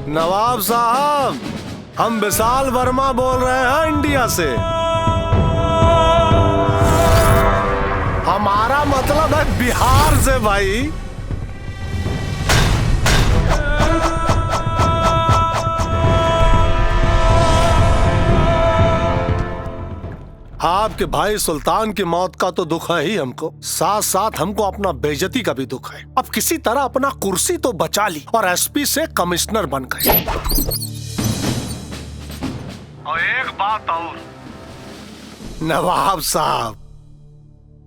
नवाब साहब, हम विशाल वर्मा बोल रहे हैं इंडिया से। हमारा मतलब है बिहार से भाई। आपके भाई सुल्तान की मौत का तो दुख है ही हमको, साथ साथ हमको अपना बेइज्जती का भी दुख है। अब किसी तरह अपना कुर्सी तो बचा ली और एसपी से कमिश्नर बन गए। और एक बात और नवाब साहब,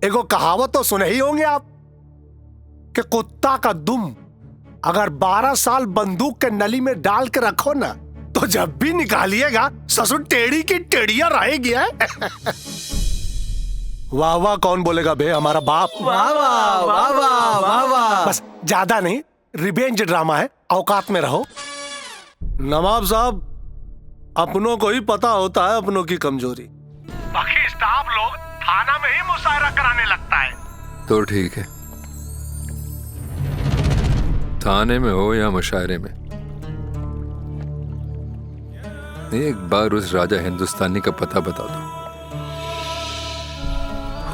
एगो कहावत तो सुने ही होंगे आप कि कुत्ता का दुम अगर 12 साल बंदूक के नली में डाल के रखो ना, तो जब भी निकालिएगा ससुर टेढ़ी की टेढ़िया रहेगी। वाह वाह कौन बोलेगा बे, हमारा बाप। वाह वाह वाह वाह वाह वाह। बस ज्यादा नहीं, रिवेंज ड्रामा है, औकात में रहो। नवाब साहब, अपनों को ही पता होता है अपनों की कमजोरी, बाकी स्टाफ लोग थाना में ही मुशायरा कराने लगता है। तो ठीक है, थाने में हो या मुशायरे में, एक बार उस राजा हिंदुस्तानी का पता बता दो,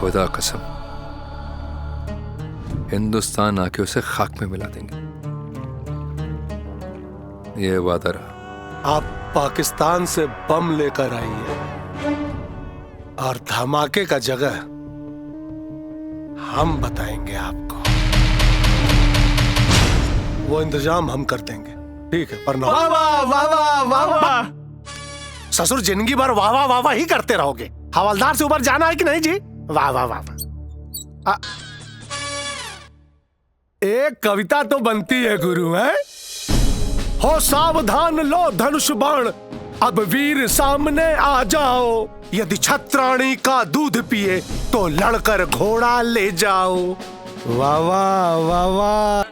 खुदा कसम हिंदुस्तान आके उसे खाक में मिला देंगे। ये वादा रहा। आप पाकिस्तान से बम लेकर आइए और धमाके का जगह हम बताएंगे आपको, वो इंतजाम हम कर देंगे। ठीक है, प्रणाम। वाह वाह वाह वाह वाह वाह। ससुर जिंदगी भर वाह वाह वाह वाह ही करते रहोगे। हवलदार से ऊपर जाना है कि नहीं जी? वाह वाह वाह वाह। एक कविता तो बनती है गुरु, है हो सावधान लो धनुष बाण, अब वीर सामने आ जाओ, यदि छत्राणी का दूध पिए तो लड़कर घोड़ा ले जाओ। वाह वाह वाह वाह।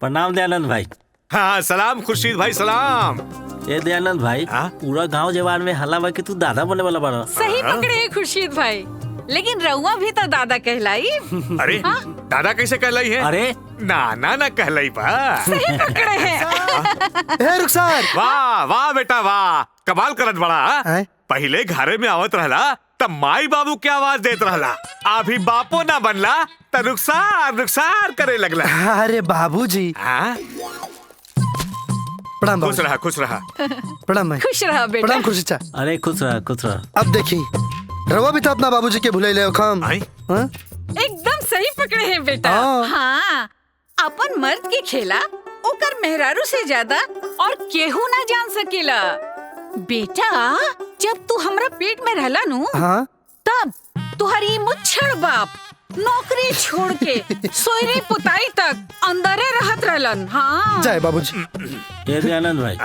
प्रणाम दयानंद भाई। हाँ सलाम खुर्शीद भाई, सलाम। ए दयानंद भाई, पूरा गांव जवान में हल्ला बा कि तू दादा बोले वाला बारा। सही पकड़े है खुर्शीद भाई, लेकिन रउआ भी तो दादा कहलाई। अरे दादा कैसे कहलाई है? अरे नाना ना कहलाई बा। सही पकड़े हैं। रुखसार। वाह वाह बेटा वाह, कमाल करत बड़ा। पहले घरे में आवत रहला तब माई बाबू के आवाज देत रहला, अभी बापो ना बनला त रुखसार रुखसार करे लगला। अरे बाबूजी। प्रणाम। खुश रहा खुश रहा। प्रणाम भाई। खुश रहा बेटा। प्रणाम खुशी चा। अरे खुश रहा खुश रहा। अब देखी रवा भी तो अपना बाबूजी के भुले ले खाम। एकदम सही पकड़े हैं बेटा। हाँ, अपन मर्द की खेला ओकर मेहरारू से ज्यादा और केहू ना जान सकेला। बेटा जब तू हमरा पेट में रहला नु, तब तुहरी मुच्छड़ बाप नौकरी छोड़ के सोयरी पुताई तक अंदरे रहत रहलन। हाँ जय बाबूजी। ए दयानंद भाई,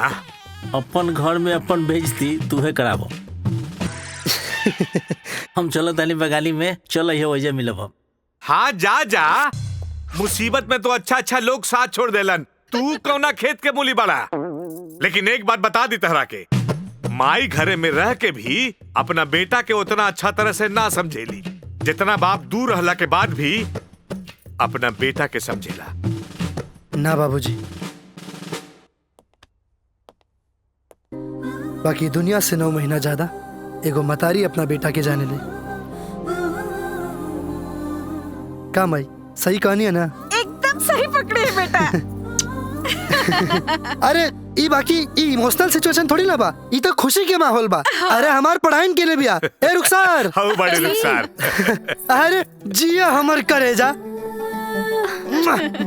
अपन घर में अपन बेइज्जती तूहे कराबो। हम चलो ताली बगाली में, चलो ये वजह मिलब। हाँ जा जा, मुसीबत में तो अच्छा अच्छा लोग साथ छोड़ देलन, तू कौना खेत के मूली बड़ा। लेकिन एक बात बता दी तहरा के, माई घरे में रह के भी अपना बेटा के उतना अच्छा तरह से ना समझेली जितना बाप दूर रहला के बाद भी अपना बेटा के समझेला। ना बाबूजी, बाकी दुनिया से 9 महीना ज्यादा एगो मतारी अपना बेटा के जाने ले। का माई सही कहानी है ना? एकदम सही पकड़े है बेटा। अरे ई बाकी ई इमोशनल सिचुएशन थोड़ी ना बा, ई तो खुशी के माहौल बा। अरे हमार पढ़ाई के लिए भी आ। ए रुखसार। हाउ बड़े रुखसार। अरे जिया हमर करेजा,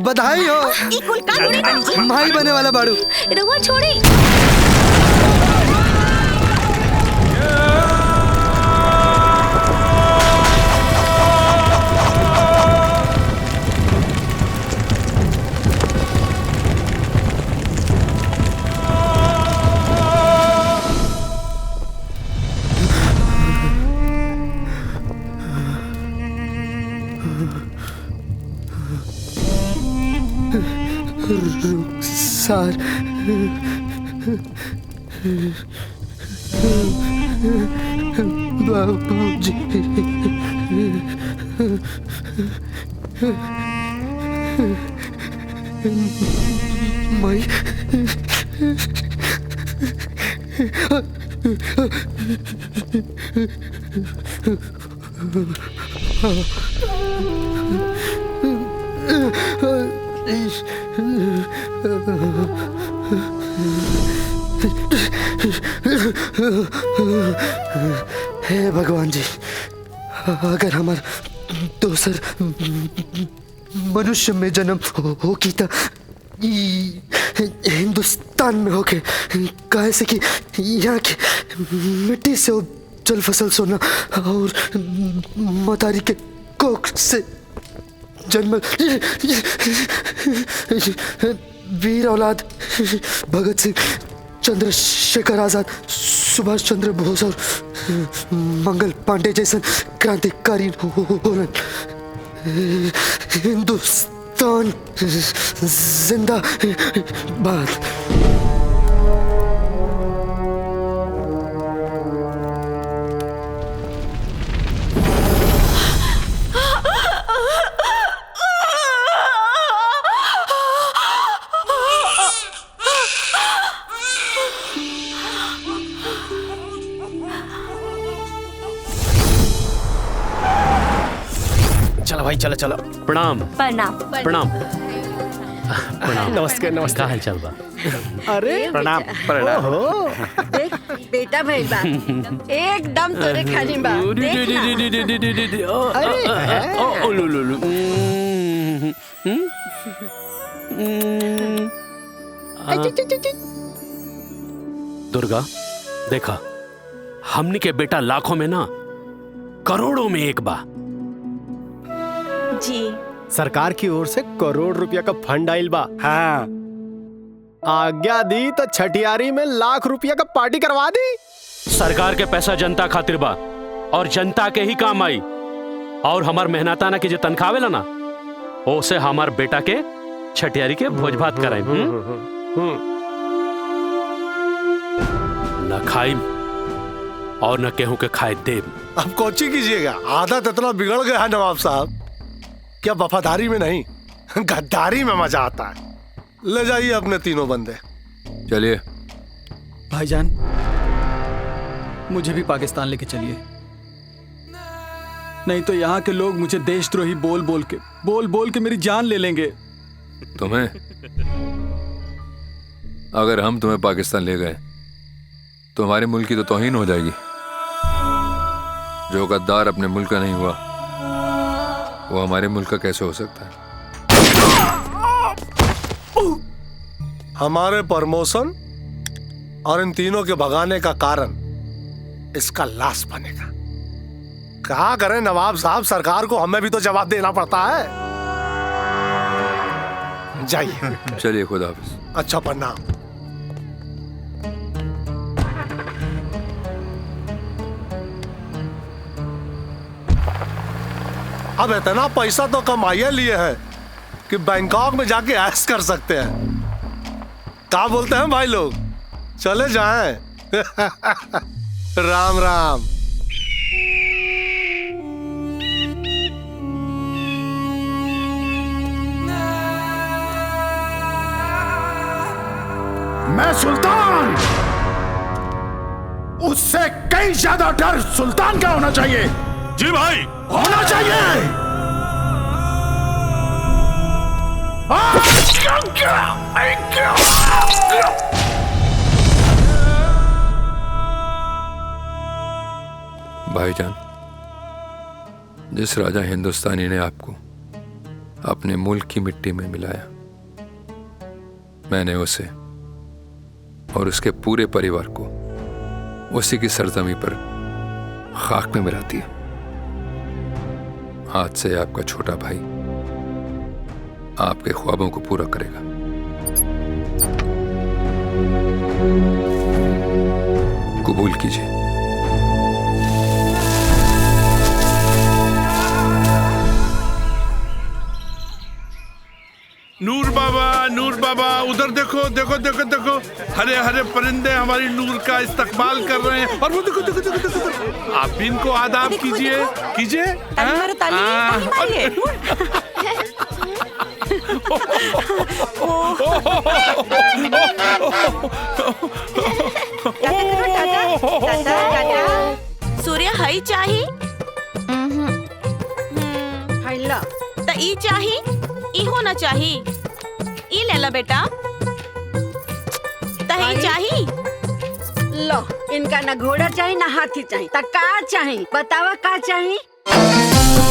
बधाई हो। ई कुल कानूनी माई बने वाला बाड़ू। रउआ छोड़ी। रुखसार। बाबूजी। माई हे भगवान जी, अगर हमार दोसर मनुष्य में जन्म हो की त ई हिंदुस्तान में होके, काहे से कि यहाँ की मिट्टी से उपजल फसल सोना और मतारी के कोख से जन्मल वीर औलाद भगत सिंह, चंद्रशेखर आजाद, सुभाष चंद्र बोस और मंगल पांडे जैसन क्रांतिकारी होलन। हिंदुस्तान जिंदाबाद। चलो भाई, चलो चलो। प्रणाम प्रणाम। प्रणाम। नमस्कार नमस्कार। का हाल चाल बा? अरे प्रणाम। प्रणाम। देख बेटा भइल बा, एकदम तोरे खानी बा। देख ना। दुर्गा, देखा, हमनी के बेटा लाखों में ना करोड़ों में एक बा। जी सरकार की ओर से करोड़ रुपया का फंड आइल बा। हाँ, आज्ञा दी तो छठियारी में लाख रुपया का पार्टी करवा दी। सरकार के पैसा जनता खातिर बा और जनता के ही काम आई। और हमार मेहनताना की जो तनख्वाह आवेला ना, ओसे हमार बेटा के छठियारी के भोज भात कराई। न खाइम और न केहू के खाए देब। अब कोची कीजिएगा, आदत इतना बिगड़ गया है नवाब साहब, क्या वफादारी में नहीं गद्दारी में मजा आता है। ले जाइए अपने तीनों बंदे। चलिए। भाईजान, मुझे भी पाकिस्तान लेके चलिए, नहीं तो यहाँ के लोग मुझे देशद्रोही बोल बोल के मेरी जान ले लेंगे। तुम्हें? अगर हम तुम्हें पाकिस्तान ले गए तो हमारे मुल्क की तो तौहीन हो जाएगी। जो गद्दार अपने मुल्क का नहीं हुआ, वो हमारे मुल्क का कैसे हो सकता है? हमारे प्रमोशन और इन तीनों के भगाने का कारण इसका लाश बनेगा। क्या करें नवाब साहब, सरकार को हमें भी तो जवाब देना पड़ता है। जाइए। चलिए, खुदा हाफिज। अच्छा, प्रणाम। अब इतना पैसा तो कमाइए लिए है कि बैंकॉक में जाके ऐश कर सकते हैं। क्या बोलते हैं भाई लोग? चले जाएं। राम राम। मैं सुल्तान, उससे कई ज्यादा डर सुल्तान का होना चाहिए। जी भाई, होना चाहिए। भाईजान, जिस राजा हिंदुस्तानी ने आपको अपने मुल्क की मिट्टी में मिलाया, मैंने उसे और उसके पूरे परिवार को उसी की सरजमी पर खाक में मिला दिया। आज से आपका छोटा भाई आपके ख्वाबों को पूरा करेगा। कबूल कीजिए। नूर बाबा, उधर देखो देखो देखो देखो, हरे हरे परिंदे हमारी नूर का इस्तकबाल कर रहे हैं। और वो देखो देखो देखो देखो, आप भी इनको आदाब कीजिए कीजिए। सूर्य हई चाही हैला त ई चाही ई होना चाही ई ले ला बेटा त हई चाही लो इनका ना घोड़ा चाहिए ना हाथी चाहिए त का चाहिए बतावा का चाहिए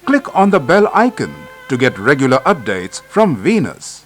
Click on the bell icon to get regular updates from Venus.